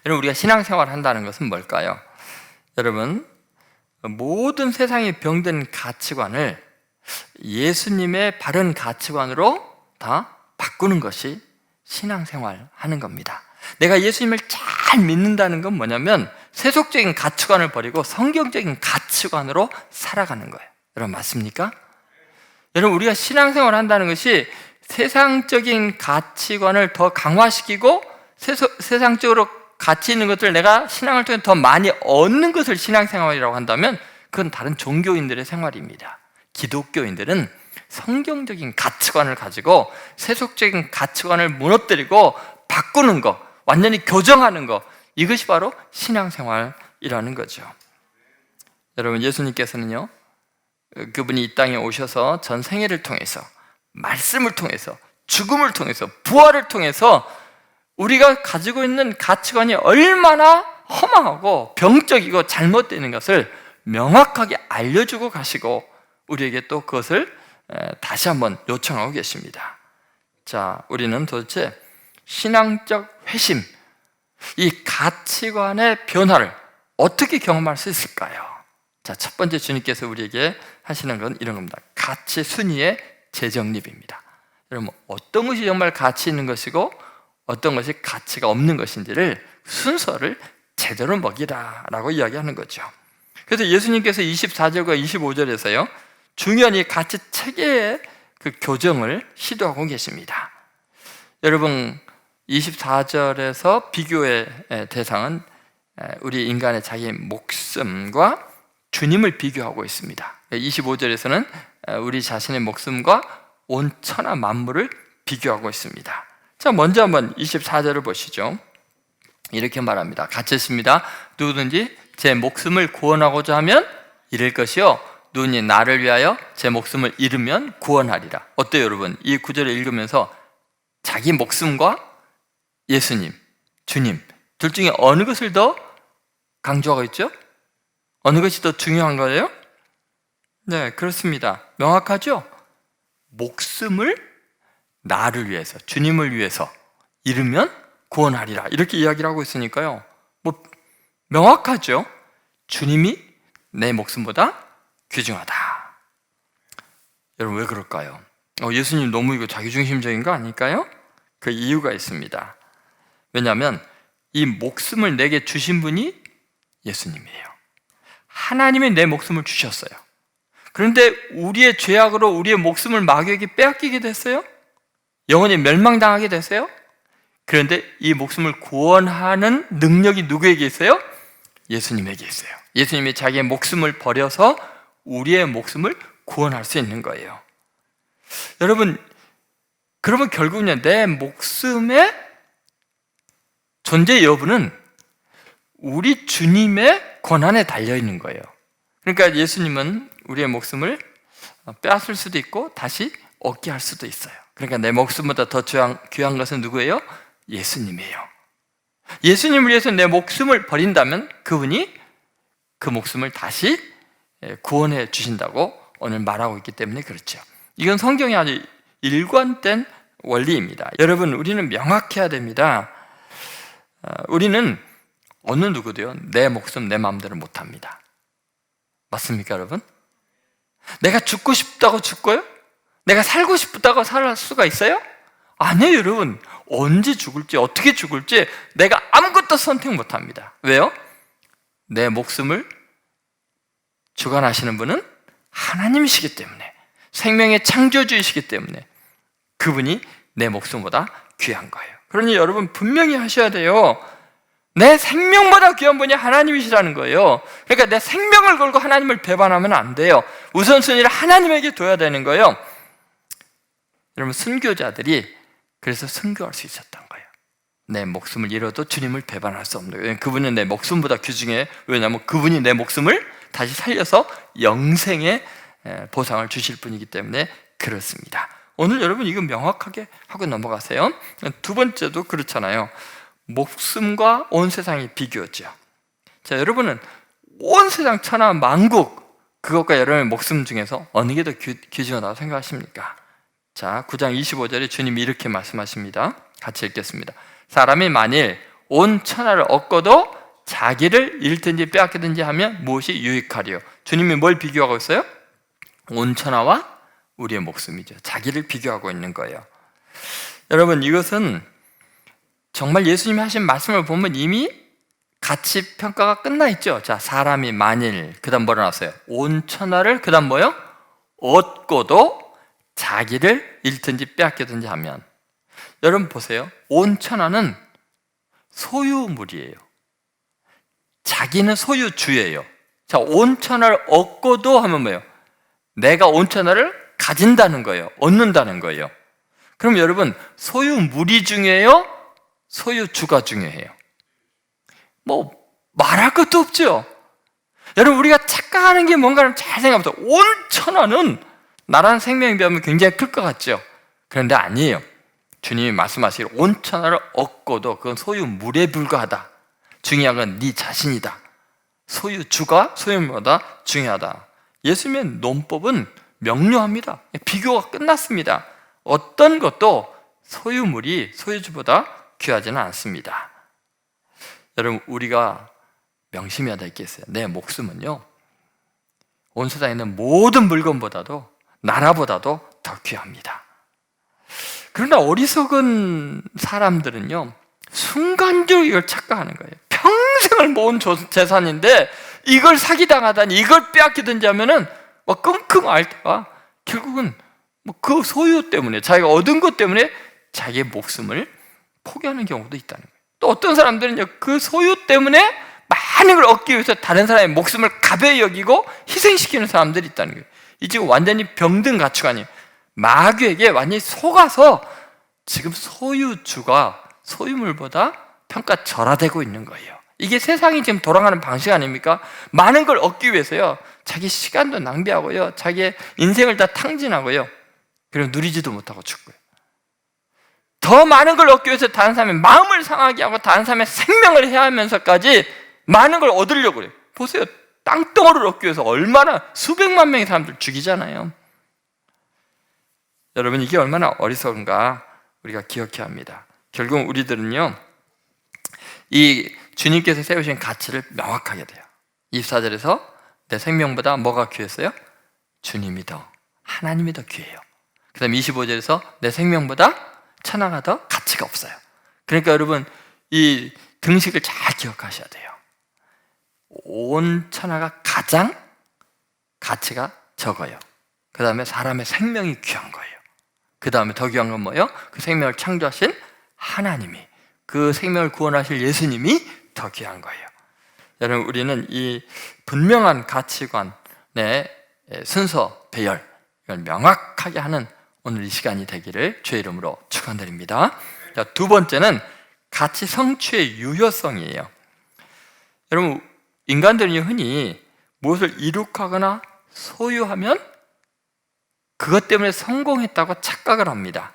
여러분, 우리가 신앙생활을 한다는 것은 뭘까요? 여러분, 모든 세상의 병든 가치관을 예수님의 바른 가치관으로 다 바꾸는 것이 신앙생활 하는 겁니다. 내가 예수님을 잘 믿는다는 건 뭐냐면 세속적인 가치관을 버리고 성경적인 가치관으로 살아가는 거예요. 여러분, 맞습니까? 여러분, 우리가 신앙생활을 한다는 것이 세상적인 가치관을 더 강화시키고 세상적으로 가치 있는 것들을 내가 신앙을 통해 더 많이 얻는 것을 신앙생활이라고 한다면 그건 다른 종교인들의 생활입니다. 기독교인들은 성경적인 가치관을 가지고 세속적인 가치관을 무너뜨리고 바꾸는 것, 완전히 교정하는 것, 이것이 바로 신앙생활이라는 거죠. 여러분, 예수님께서는요, 그분이 이 땅에 오셔서 전 생애를 통해서, 말씀을 통해서, 죽음을 통해서, 부활을 통해서 우리가 가지고 있는 가치관이 얼마나 허망하고 병적이고 잘못되는 것을 명확하게 알려주고 가시고 우리에게 또 그것을 다시 한번 요청하고 계십니다. 자, 우리는 도대체 신앙적 회심, 이 가치관의 변화를 어떻게 경험할 수 있을까요? 자, 첫 번째 주님께서 우리에게 하시는 건 이런 겁니다. 가치 순위의 재정립입니다. 여러분, 어떤 것이 정말 가치 있는 것이고 어떤 것이 가치가 없는 것인지를 순서를 제대로 먹이라라고 이야기하는 거죠. 그래서 예수님께서 24절과 25절에서요, 중요한 이 가치 체계의 그 교정을 시도하고 계십니다. 여러분, 24절에서 비교의 대상은 우리 인간의 자기 목숨과 주님을 비교하고 있습니다. 25절에서는 우리 자신의 목숨과 온 천하 만물을 비교하고 있습니다. 자, 먼저 한번 24절을 보시죠. 이렇게 말합니다. 같이 읽습니다. 누구든지 제 목숨을 구원하고자 하면 잃을 것이요, 누구든지 나를 위하여 제 목숨을 잃으면 구원하리라. 어때요, 여러분? 이 구절을 읽으면서 자기 목숨과 예수님, 주님, 둘 중에 어느 것을 더 강조하고 있죠? 어느 것이 더 중요한 거예요? 네, 그렇습니다. 명확하죠? 목숨을 나를 위해서, 주님을 위해서 잃으면 구원하리라, 이렇게 이야기를 하고 있으니까요, 뭐 명확하죠? 주님이 내 목숨보다 귀중하다. 여러분, 왜 그럴까요? 예수님 너무 이거 자기중심적인 거 아닐까요? 그 이유가 있습니다. 왜냐하면 이 목숨을 내게 주신 분이 예수님이에요. 하나님이 내 목숨을 주셨어요. 그런데 우리의 죄악으로 우리의 목숨을 마귀에게 빼앗기게 됐어요. 영원히 멸망당하게 됐어요. 그런데 이 목숨을 구원하는 능력이 누구에게 있어요? 예수님에게 있어요. 예수님이 자기의 목숨을 버려서 우리의 목숨을 구원할 수 있는 거예요. 여러분, 그러면 결국은 내 목숨의 존재 여부는 우리 주님의 권한에 달려있는 거예요. 그러니까 예수님은 우리의 목숨을 빼앗을 수도 있고 다시 얻게 할 수도 있어요. 그러니까 내 목숨보다 더 귀한 것은 누구예요? 예수님이에요. 예수님을 위해서 내 목숨을 버린다면 그분이 그 목숨을 다시 구원해 주신다고 오늘 말하고 있기 때문에 그렇죠. 이건 성경의 아주 일관된 원리입니다. 여러분, 우리는 명확해야 됩니다. 우리는 어느 누구도요, 내 목숨 내 마음대로 못합니다. 맞습니까, 여러분? 내가 죽고 싶다고 죽고요? 내가 살고 싶다고 살 수가 있어요? 아니에요, 여러분. 언제 죽을지, 어떻게 죽을지 내가 아무것도 선택 못합니다. 왜요? 내 목숨을 주관하시는 분은 하나님이시기 때문에, 생명의 창조주이시기 때문에 그분이 내 목숨보다 귀한 거예요. 그러니 여러분, 분명히 하셔야 돼요. 내 생명보다 귀한 분이 하나님이시라는 거예요. 그러니까 내 생명을 걸고 하나님을 배반하면 안 돼요. 우선순위를 하나님에게 둬야 되는 거예요. 여러분, 순교자들이 그래서 순교할 수 있었던 거예요. 내 목숨을 잃어도 주님을 배반할 수 없는 거예요. 그분은 내 목숨보다 귀중해. 왜냐하면 그분이 내 목숨을 다시 살려서 영생의 보상을 주실 분이기 때문에 그렇습니다. 오늘 여러분, 이거 명확하게 하고 넘어가세요. 두 번째도 그렇잖아요. 목숨과 온 세상이 비교죠. 자, 여러분은 온 세상 천하 만국, 그것과 여러분의 목숨 중에서 어느 게 더 귀중하다고 생각하십니까? 자, 9장 25절에 주님이 이렇게 말씀하십니다. 같이 읽겠습니다. 사람이 만일 온 천하를 얻고도 자기를 잃든지 빼앗기든지 하면 무엇이 유익하리요? 주님이 뭘 비교하고 있어요? 온 천하와 우리의 목숨이죠. 자기를 비교하고 있는 거예요. 여러분, 이것은 정말 예수님이 하신 말씀을 보면 이미 가치 평가가 끝나 있죠. 자, 사람이 만일, 그 다음 뭐라 나왔어요? 온 천하를, 그 다음 뭐요? 얻고도 자기를 잃든지 빼앗기든지 하면. 여러분 보세요. 온 천하는 소유물이에요. 자기는 소유주예요. 자, 온 천하를 얻고도 하면 뭐예요? 내가 온 천하를 가진다는 거예요. 얻는다는 거예요. 그럼 여러분, 소유물이 중요해요? 소유주가 중요해요? 뭐 말할 것도 없죠. 여러분, 우리가 착각하는 게 뭔가를 잘 생각해보세요. 온 천하는 나라는 생명에 비하면 굉장히 클 것 같죠. 그런데 아니에요. 주님이 말씀하시기를 온 천하를 얻고도 그건 소유물에 불과하다. 중요한 건 네 자신이다. 소유주가 소유물보다 중요하다. 예수님의 논법은 명료합니다. 비교가 끝났습니다. 어떤 것도 소유물이 소유주보다 귀하지는 않습니다. 여러분, 우리가 명심해야 될 게 있어요. 내 목숨은요, 온 세상에 있는 모든 물건보다도 나라보다도 더 귀합니다. 그러나 어리석은 사람들은요, 순간적으로 이걸 착각하는 거예요. 평생을 모은 재산인데 이걸 사기당하다니, 이걸 빼앗기든지 하면은 막 끙끙 앓다가 결국은 뭐 그 소유 때문에, 자기가 얻은 것 때문에 자기의 목숨을 포기하는 경우도 있다는 거예요. 또 어떤 사람들은요, 그 소유 때문에 많은 걸 얻기 위해서 다른 사람의 목숨을 가벼이 여기고 희생시키는 사람들이 있다는 거예요. 이 지금 완전히 병든 가치관이에요. 마귀에게 완전히 속아서 지금 소유주가 소유물보다 평가절하되고 있는 거예요. 이게 세상이 지금 돌아가는 방식 아닙니까? 많은 걸 얻기 위해서요, 자기 시간도 낭비하고요, 자기의 인생을 다 탕진하고요, 그리고 누리지도 못하고 죽고요. 더 많은 걸 얻기 위해서 다른 사람의 마음을 상하게 하고 다른 사람의 생명을 해하면서까지 많은 걸 얻으려고 그래요. 보세요. 땅덩어리를 얻기 위해서 얼마나 수백만 명의 사람들 죽이잖아요. 여러분, 이게 얼마나 어리석은가 우리가 기억해야 합니다. 결국 우리들은요, 이 주님께서 세우신 가치를 명확하게 돼요. 24절에서 내 생명보다 뭐가 귀했어요? 주님이 더, 하나님이 더 귀해요. 그 다음 25절에서 내 생명보다 천하가 더 가치가 없어요. 그러니까 여러분, 이 등식을 잘 기억하셔야 돼요. 온 천하가 가장 가치가 적어요. 그 다음에 사람의 생명이 귀한 거예요. 그 다음에 더 귀한 건 뭐예요? 그 생명을 창조하신 하나님이, 그 생명을 구원하실 예수님이 더 귀한 거예요. 여러분, 우리는 이 분명한 가치관의 순서, 배열, 이걸 명확하게 하는 오늘 이 시간이 되기를 주의 이름으로 축원드립니다. 자, 두 번째는 가치 성취의 유효성이에요. 여러분, 인간들은 흔히 무엇을 이룩하거나 소유하면 그것 때문에 성공했다고 착각을 합니다.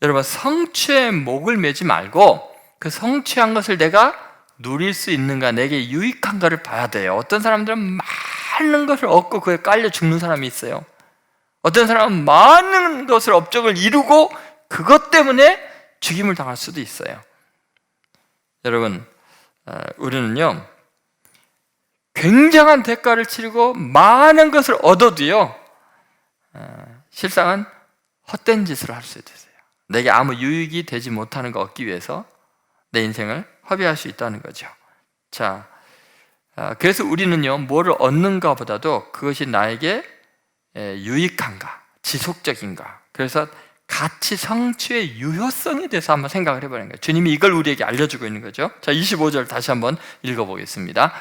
여러분, 성취에 목을 매지 말고 그 성취한 것을 내가 누릴 수 있는가, 내게 유익한가를 봐야 돼요. 어떤 사람들은 많은 것을 얻고 그에 깔려 죽는 사람이 있어요. 어떤 사람은 많은 것을, 업적을 이루고 그것 때문에 죽임을 당할 수도 있어요. 여러분, 우리는요, 굉장한 대가를 치르고 많은 것을 얻어도요, 실상은 헛된 짓을 할 수도 있어요. 내게 아무 유익이 되지 못하는 거 얻기 위해서 내 인생을 허비할 수 있다는 거죠. 자, 그래서 우리는요, 뭐를 얻는가 보다도 그것이 나에게 유익한가, 지속적인가, 그래서 가치 성취의 유효성에 대해서 한번 생각을 해보는 거예요. 주님이 이걸 우리에게 알려주고 있는 거죠. 자, 25절 다시 한번 읽어보겠습니다.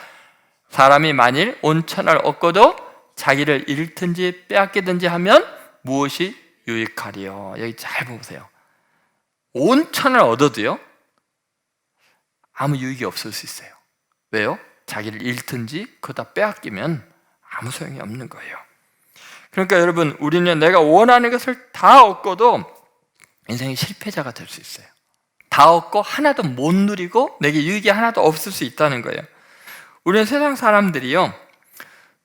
사람이 만일 온 천하를 얻고도 자기를 잃든지 빼앗기든지 하면 무엇이 유익하리요? 여기 잘 보세요. 온 천하를 얻어도요, 아무 유익이 없을 수 있어요. 왜요? 자기를 잃든지 그거 다 빼앗기면 아무 소용이 없는 거예요. 그러니까 여러분, 우리는 내가 원하는 것을 다 얻고도 인생의 실패자가 될 수 있어요. 다 얻고 하나도 못 누리고 내게 유익이 하나도 없을 수 있다는 거예요. 우리는 세상 사람들이요,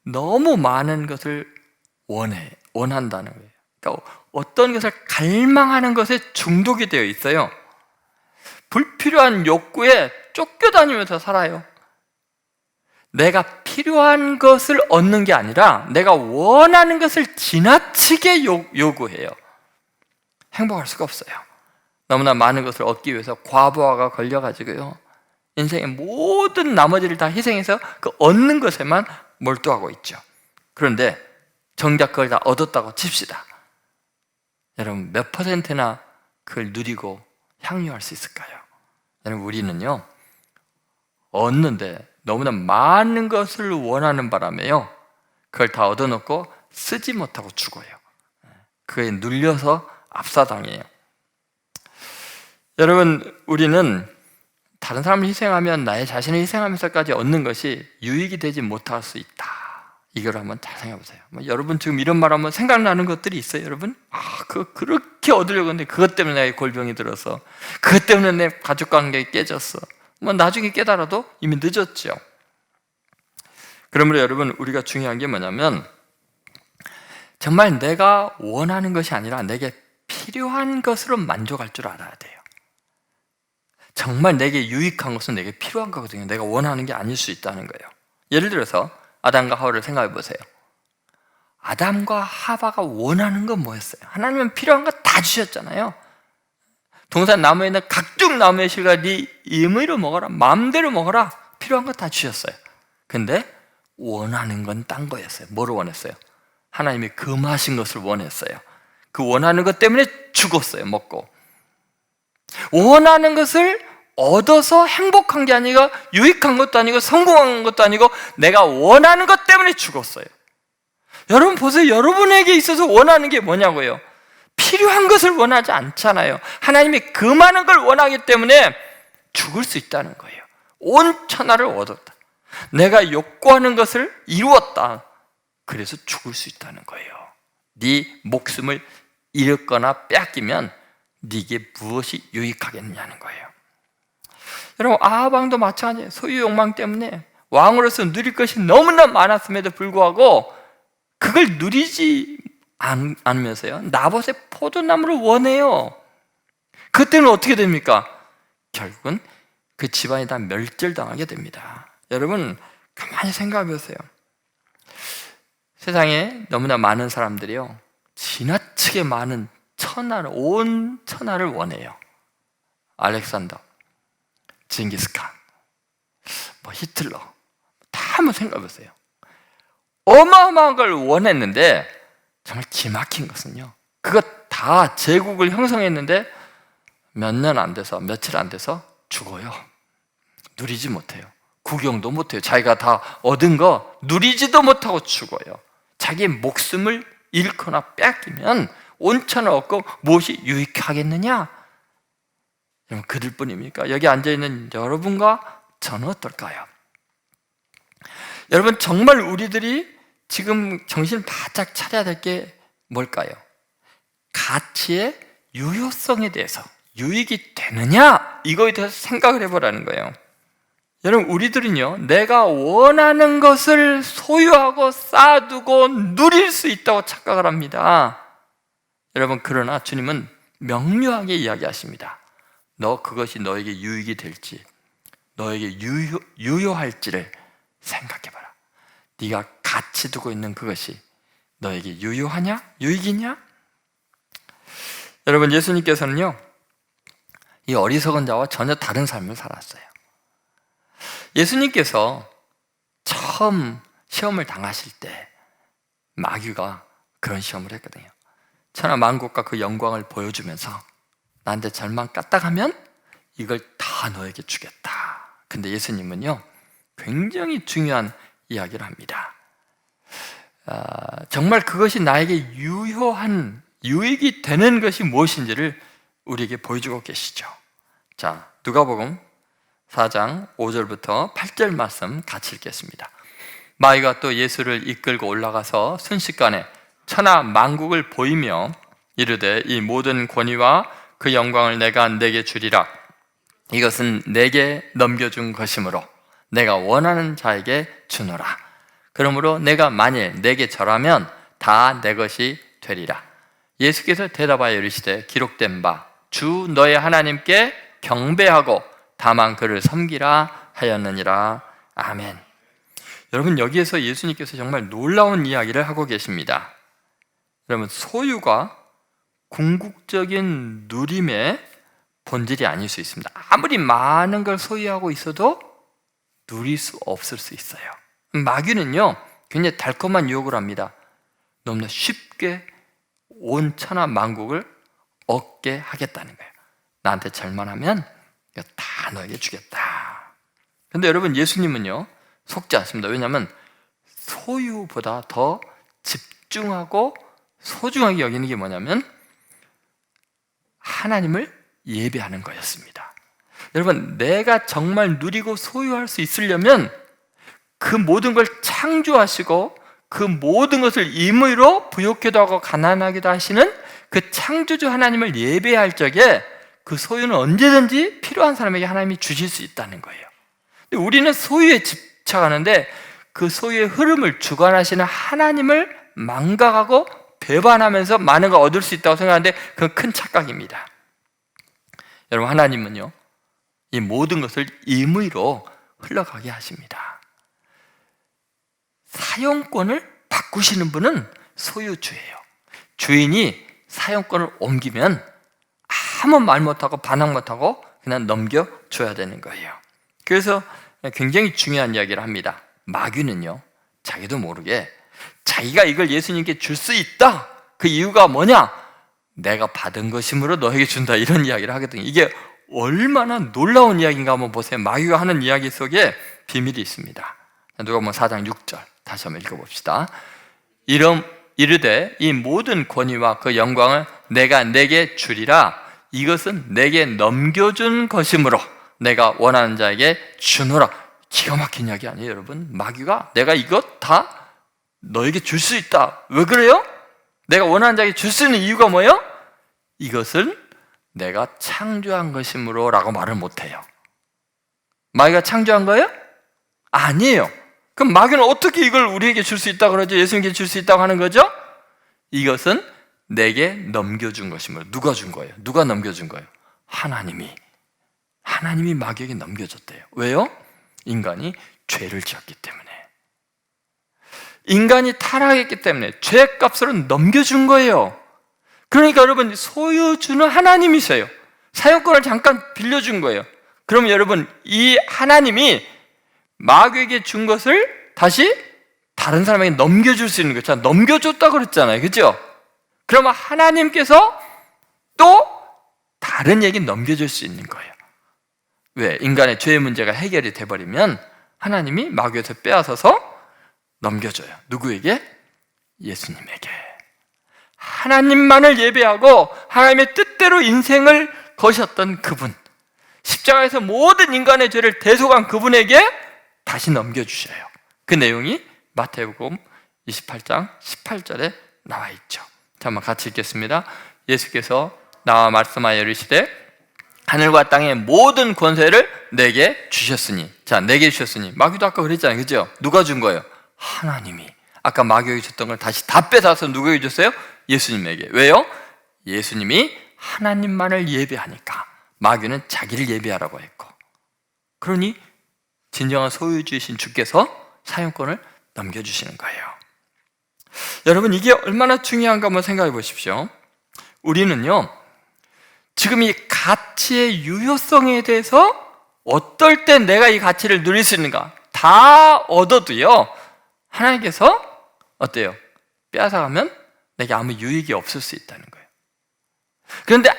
너무 많은 것을 원한다는 거예요. 그러니까 어떤 것을 갈망하는 것에 중독이 되어 있어요. 불필요한 욕구에 쫓겨다니면서 살아요. 내가 필요한 것을 얻는 게 아니라 내가 원하는 것을 지나치게 요구해요. 행복할 수가 없어요. 너무나 많은 것을 얻기 위해서 과부하가 걸려가지고요, 인생의 모든 나머지를 다 희생해서 그 얻는 것에만 몰두하고 있죠. 그런데 정작 그걸 다 얻었다고 칩시다. 여러분, 몇 %나 그걸 누리고 향유할 수 있을까요? 여러분, 우리는요, 얻는데 너무나 많은 것을 원하는 바람에요, 그걸 다 얻어놓고 쓰지 못하고 죽어요. 그에 눌려서 압사당해요. 여러분, 우리는 다른 사람을 희생하면 나의 자신을 희생하면서까지 얻는 것이 유익이 되지 못할 수 있다. 이걸 한번 잘 생각해 보세요. 여러분 지금 이런 말하면 생각나는 것들이 있어요, 여러분? 그렇게 얻으려고 했는데 그것 때문에 내가 골병이 들어서, 그것 때문에 내 가족관계가 깨졌어. 나중에 깨달아도 이미 늦었죠. 그러므로 여러분, 우리가 중요한 게 뭐냐면, 정말 내가 원하는 것이 아니라 내게 필요한 것으로 만족할 줄 알아야 돼요. 정말 내게 유익한 것은 내게 필요한 거거든요. 내가 원하는 게 아닐 수 있다는 거예요. 예를 들어서 아담과 하와를 생각해 보세요. 아담과 하와가 원하는 건 뭐였어요? 하나님은 필요한 거 다 주셨잖아요. 동산 나무에 있는 각종 나무의 실과 네 임의로 먹어라, 마음대로 먹어라, 필요한 거 다 주셨어요. 근데 원하는 건 딴 거였어요. 뭐를 원했어요? 하나님이 금하신 것을 원했어요. 그 원하는 것 때문에 죽었어요, 먹고. 원하는 것을 얻어서 행복한 게 아니고, 유익한 것도 아니고, 성공한 것도 아니고, 내가 원하는 것 때문에 죽었어요. 여러분 보세요. 여러분에게 있어서 원하는 게 뭐냐고요? 필요한 것을 원하지 않잖아요. 하나님이 그 많은 걸 원하기 때문에 죽을 수 있다는 거예요. 온 천하를 얻었다. 내가 욕구하는 것을 이루었다. 그래서 죽을 수 있다는 거예요. 네 목숨을 잃거나 뺏기면 네게 무엇이 유익하겠느냐는 거예요. 여러분, 아합 왕도 마찬가지예요. 소유 욕망 때문에 왕으로서 누릴 것이 너무나 많았음에도 불구하고 그걸 누리지 않으면서요, 나봇의 포도나무를 원해요. 그때는 어떻게 됩니까? 결국은 그 집안이 다 멸절당하게 됩니다. 여러분, 가만히 생각해 보세요. 세상에 너무나 많은 사람들이요, 지나치게 많은 천하를, 온 천하를 원해요. 알렉산더, 징기스칸, 히틀러, 다 한번 생각해 보세요. 어마어마한 걸 원했는데 정말 기막힌 것은요, 그것 다 제국을 형성했는데 몇 년 안 돼서, 며칠 안 돼서 죽어요. 누리지 못해요. 구경도 못해요. 자기가 다 얻은 거 누리지도 못하고 죽어요. 자기의 목숨을 잃거나 뺏기면 온천을 얻고 무엇이 유익하겠느냐? 여러분, 그들뿐입니까? 여기 앉아있는 여러분과 저는 어떨까요? 여러분, 정말 우리들이 지금 정신을 바짝 차려야 될 게 뭘까요? 가치의 유효성에 대해서, 유익이 되느냐, 이거에 대해서 생각을 해보라는 거예요. 여러분, 우리들은요, 내가 원하는 것을 소유하고 쌓아두고 누릴 수 있다고 착각을 합니다. 여러분, 그러나 주님은 명료하게 이야기하십니다. 너 그것이 너에게 유익이 될지, 너에게 유효할지를 생각해봐라. 네가 가치 두고 있는 그것이 너에게 유효하냐? 유익이냐? 여러분, 예수님께서는요, 이 어리석은 자와 전혀 다른 삶을 살았어요. 예수님께서 처음 시험을 당하실 때 마귀가 그런 시험을 했거든요. 천하 만국과 그 영광을 보여주면서 나한테 잘만 까딱하면 이걸 다 너에게 주겠다. 근데 예수님은요, 굉장히 중요한 이야기를 합니다. 정말 그것이 나에게 유효한, 유익이 되는 것이 무엇인지를 우리에게 보여주고 계시죠. 자, 누가복음 4장 5절부터 8절 말씀 같이 읽겠습니다. 마귀가 또 예수를 이끌고 올라가서 순식간에 천하 만국을 보이며 이르되 이 모든 권위와 그 영광을 내가 네게 주리라. 이것은 내게 넘겨준 것이므로 내가 원하는 자에게 주노라. 그러므로 내가 만일 내게 절하면 다 내 것이 되리라. 예수께서 대답하여 이르시되 기록된 바 주 너의 하나님께 경배하고 다만 그를 섬기라 하였느니라. 아멘. 여러분, 여기에서 예수님께서 정말 놀라운 이야기를 하고 계십니다. 여러분, 소유가 궁극적인 누림의 본질이 아닐 수 있습니다. 아무리 많은 걸 소유하고 있어도 누릴 수 없을 수 있어요. 마귀는요, 굉장히 달콤한 유혹을 합니다. 너무나 쉽게 온 천하 만국을 얻게 하겠다는 거예요. 나한테 절만 하면 이거 다 너에게 주겠다. 근데 여러분, 예수님은요 속지 않습니다. 왜냐하면 소유보다 더 집중하고 소중하게 여기는 게 뭐냐면 하나님을 예배하는 거였습니다. 여러분, 내가 정말 누리고 소유할 수 있으려면 그 모든 걸 창조하시고 그 모든 것을 임의로 부욕해도 하고 가난하기도 하시는 그 창조주 하나님을 예배할 적에 그 소유는 언제든지 필요한 사람에게 하나님이 주실 수 있다는 거예요. 근데 우리는 소유에 집착하는데 그 소유의 흐름을 주관하시는 하나님을 망각하고 배반하면서 많은 걸 얻을 수 있다고 생각하는데 그건 큰 착각입니다. 여러분, 하나님은요 이 모든 것을 임의로 흘러가게 하십니다. 사용권을 바꾸시는 분은 소유주예요. 주인이 사용권을 옮기면 아무 말 못하고 반항 못하고 그냥 넘겨줘야 되는 거예요. 그래서 굉장히 중요한 이야기를 합니다. 마귀는요 자기도 모르게 자기가 이걸 예수님께 줄 수 있다, 그 이유가 뭐냐? 내가 받은 것이므로 너에게 준다, 이런 이야기를 하거든요. 이게 얼마나 놀라운 이야기인가 한번 보세요. 마귀가 하는 이야기 속에 비밀이 있습니다. 누가복음 4장 6절 다시 한번 읽어봅시다. 이르되 이 모든 권위와 그 영광을 내가 내게 주리라. 이것은 내게 넘겨준 것이므로 내가 원하는 자에게 주노라. 기가 막힌 이야기 아니에요, 여러분? 마귀가 내가 이것 다 너에게 줄 수 있다. 왜 그래요? 내가 원하는 자에게 줄 수 있는 이유가 뭐예요? 이것은 내가 창조한 것이므로 라고 말을 못해요. 마귀가 창조한 거예요? 아니에요. 그럼 마귀는 어떻게 이걸 우리에게 줄 수 있다고 그러죠? 예수님께 줄 수 있다고 하는 거죠? 이것은 내게 넘겨준 것이므로. 누가 준 거예요? 누가 넘겨준 거예요? 하나님이 마귀에게 넘겨줬대요. 왜요? 인간이 죄를 지었기 때문에. 인간이 타락했기 때문에 죄값으로 넘겨준 거예요. 그러니까 여러분, 소유주는 하나님이세요. 사용권을 잠깐 빌려준 거예요. 그럼 여러분, 이 하나님이 마귀에게 준 것을 다시 다른 사람에게 넘겨줄 수 있는 거죠. 넘겨줬다고 그랬잖아요, 그죠? 그러면 하나님께서 또 다른 얘기 넘겨줄 수 있는 거예요. 왜? 인간의 죄의 문제가 해결이 돼버리면 하나님이 마귀에서 빼앗아서 넘겨줘요. 누구에게? 예수님에게. 하나님만을 예배하고 하나님의 뜻대로 인생을 거셨던 그분, 십자가에서 모든 인간의 죄를 대속한 그분에게 다시 넘겨주셔요. 그 내용이 마태복음 28장 18절에 나와 있죠. 자, 한번 같이 읽겠습니다. 예수께서 나와 말씀하여 이르시되 하늘과 땅의 모든 권세를 내게 주셨으니. 자, 내게 주셨으니. 마귀도 아까 그랬잖아요, 그죠? 누가 준 거예요? 하나님이. 아까 마귀에게 줬던 걸 다시 다 뺏어서 누구에게 줬어요? 예수님에게. 왜요? 예수님이 하나님만을 예배하니까. 마귀는 자기를 예배하라고 했고, 그러니 진정한 소유주이신 주께서 사용권을 넘겨주시는 거예요. 여러분, 이게 얼마나 중요한가 한번 생각해 보십시오. 우리는요 지금 이 가치의 유효성에 대해서 어떨 때 내가 이 가치를 누릴 수 있는가 다 얻어도요 하나님께서 어때요? 빼앗아가면 내게 아무 유익이 없을 수 있다는 거예요. 그런데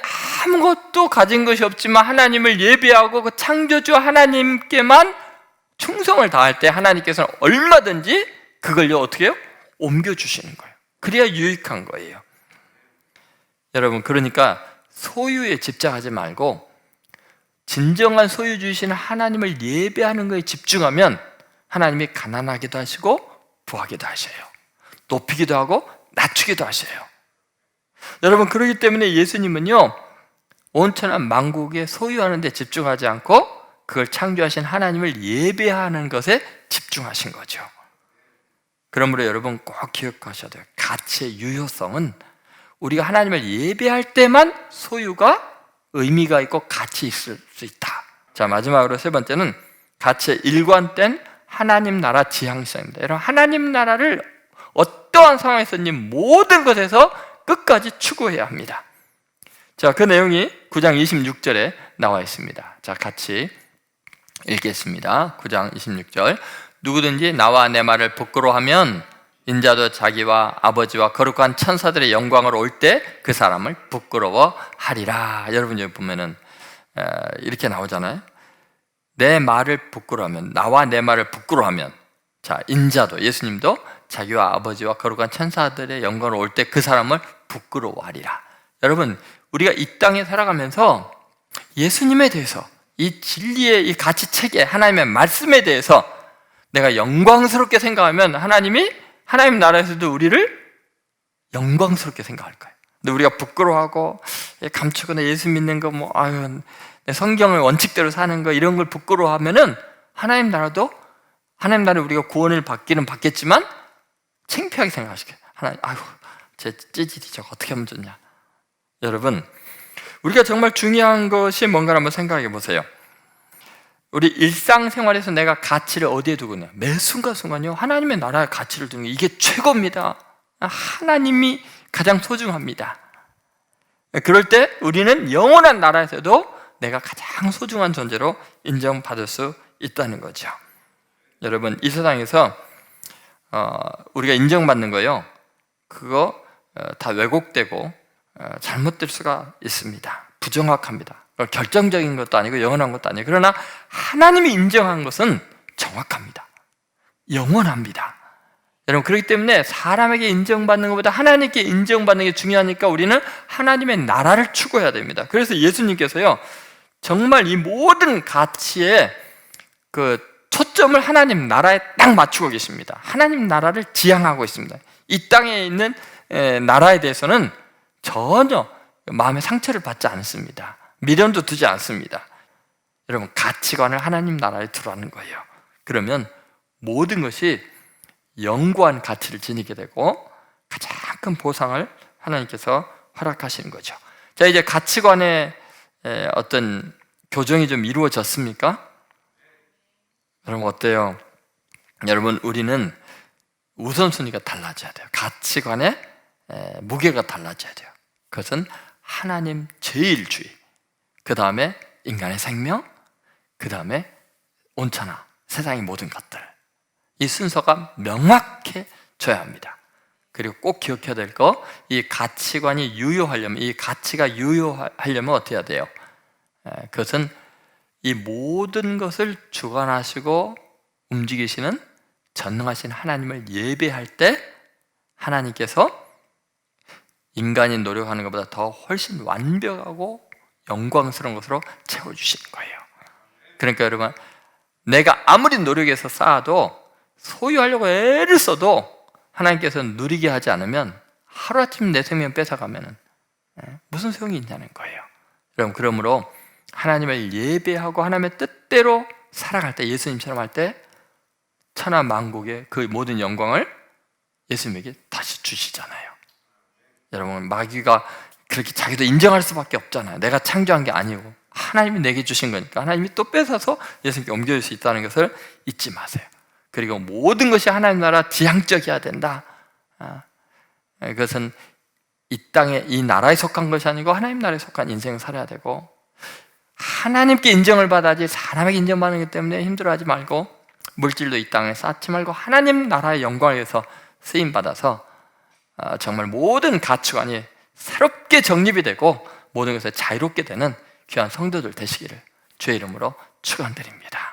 아무것도 가진 것이 없지만 하나님을 예배하고 그 창조주 하나님께만 충성을 다할 때 하나님께서는 얼마든지 그걸요 어떻게 해요? 옮겨주시는 거예요. 그래야 유익한 거예요. 여러분, 그러니까 소유에 집착하지 말고 진정한 소유주이신 하나님을 예배하는 것에 집중하면 하나님이 가난하기도 하시고 부하기도 하셔요. 높이기도 하고 낮추기도 하셔요. 여러분, 그렇기 때문에 예수님은요 온천한 만국에 소유하는 데 집중하지 않고 그걸 창조하신 하나님을 예배하는 것에 집중하신 거죠. 그러므로 여러분 꼭 기억하셔야 돼요. 가치의 유효성은 우리가 하나님을 예배할 때만 소유가 의미가 있고 가치 있을 수 수 있다. 자, 마지막으로 세 번째는 가치의 일관된 하나님 나라 지향성입니다. 여러분, 하나님 나라를 어떠한 상황에서든지 모든 것에서 끝까지 추구해야 합니다. 자, 그 내용이 9장 26절에 나와 있습니다. 자, 같이 읽겠습니다. 9장 26절. 누구든지 나와 내 말을 부끄러워하면 인자도 자기와 아버지와 거룩한 천사들의 영광으로 올 때 그 사람을 부끄러워하리라. 여러분 여기 보면은 이렇게 나오잖아요. 내 말을 부끄러워하면, 나와 내 말을 부끄러워하면, 자, 인자도, 예수님도 자기와 아버지와 거룩한 천사들의 영광으로 올 때 그 사람을 부끄러워하리라. 여러분, 우리가 이 땅에 살아가면서 예수님에 대해서, 이 진리의 이 가치체계, 하나님의 말씀에 대해서 내가 영광스럽게 생각하면 하나님 나라에서도 우리를 영광스럽게 생각할 거예요. 근데 우리가 부끄러워하고 감추거나 예수 믿는 거 내 성경을 원칙대로 사는 거 이런 걸 부끄러워하면은 하나님 나라에 우리가 구원을 받기는 받겠지만 창피하게 생각하시게. 하나님, 제 찌질이 저거 어떻게 하면 좋냐. 여러분, 우리가 정말 중요한 것이 뭔가를 한번 생각해 보세요. 우리 일상생활에서 내가 가치를 어디에 두고 있냐? 매 순간순간요, 하나님의 나라의 가치를 두는 게 이게 최고입니다. 하나님이 가장 소중합니다. 그럴 때 우리는 영원한 나라에서도 내가 가장 소중한 존재로 인정받을 수 있다는 거죠. 여러분, 이 세상에서 우리가 인정받는 거요, 그거 다 왜곡되고 잘못될 수가 있습니다. 부정확합니다. 결정적인 것도 아니고 영원한 것도 아니에요. 그러나 하나님이 인정한 것은 정확합니다. 영원합니다. 여러분, 그렇기 때문에 사람에게 인정받는 것보다 하나님께 인정받는 게 중요하니까 우리는 하나님의 나라를 추구해야 됩니다. 그래서 예수님께서요, 정말 이 모든 가치에 그 초점을 하나님 나라에 딱 맞추고 계십니다. 하나님 나라를 지향하고 있습니다. 이 땅에 있는 나라에 대해서는 전혀 마음의 상처를 받지 않습니다. 미련도 두지 않습니다. 여러분, 가치관을 하나님 나라에 두라는 거예요. 그러면 모든 것이 영구한 가치를 지니게 되고 가장 큰 보상을 하나님께서 허락하시는 거죠. 자, 이제 가치관의 어떤 교정이 좀 이루어졌습니까? 여러분, 어때요? 여러분, 우리는 우선순위가 달라져야 돼요. 가치관의 무게가 달라져야 돼요. 그것은 하나님 제일주의, 그 다음에 인간의 생명, 그 다음에 온천하, 세상의 모든 것들. 이 순서가 명확해져야 합니다. 그리고 꼭 기억해야 될 거, 이 가치관이 유효하려면, 이 가치가 유효하려면 어떻게 해야 돼요? 그것은 이 모든 것을 주관하시고 움직이시는 전능하신 하나님을 예배할 때 하나님께서 인간이 노력하는 것보다 더 훨씬 완벽하고 영광스러운 것으로 채워주시는 거예요. 그러니까 여러분, 내가 아무리 노력해서 쌓아도, 소유하려고 애를 써도 하나님께서는 누리게 하지 않으면, 하루아침 내 생명 뺏어가면 무슨 소용이 있냐는 거예요. 여러분, 그러므로 하나님을 예배하고 하나님의 뜻대로 살아갈 때, 예수님처럼 할 때 천하 만국의 그 모든 영광을 예수님에게 다시 주시잖아요. 여러분, 마귀가 그렇게 자기도 인정할 수밖에 없잖아요. 내가 창조한 게 아니고 하나님이 내게 주신 거니까 하나님이 또 뺏어서 예수님께 옮겨줄 수 있다는 것을 잊지 마세요. 그리고 모든 것이 하나님 나라 지향적이어야 된다. 그것은 이 땅에, 이 나라에 속한 것이 아니고 하나님 나라에 속한 인생을 살아야 되고, 하나님께 인정을 받아야지 사람에게 인정받는 것 때문에 힘들어하지 말고, 물질도 이 땅에 쌓지 말고 하나님 나라의 영광을 위해서 쓰임받아서 정말 모든 가치관이 새롭게 정립이 되고 모든 것에 자유롭게 되는 귀한 성도들 되시기를 주의 이름으로 축원드립니다.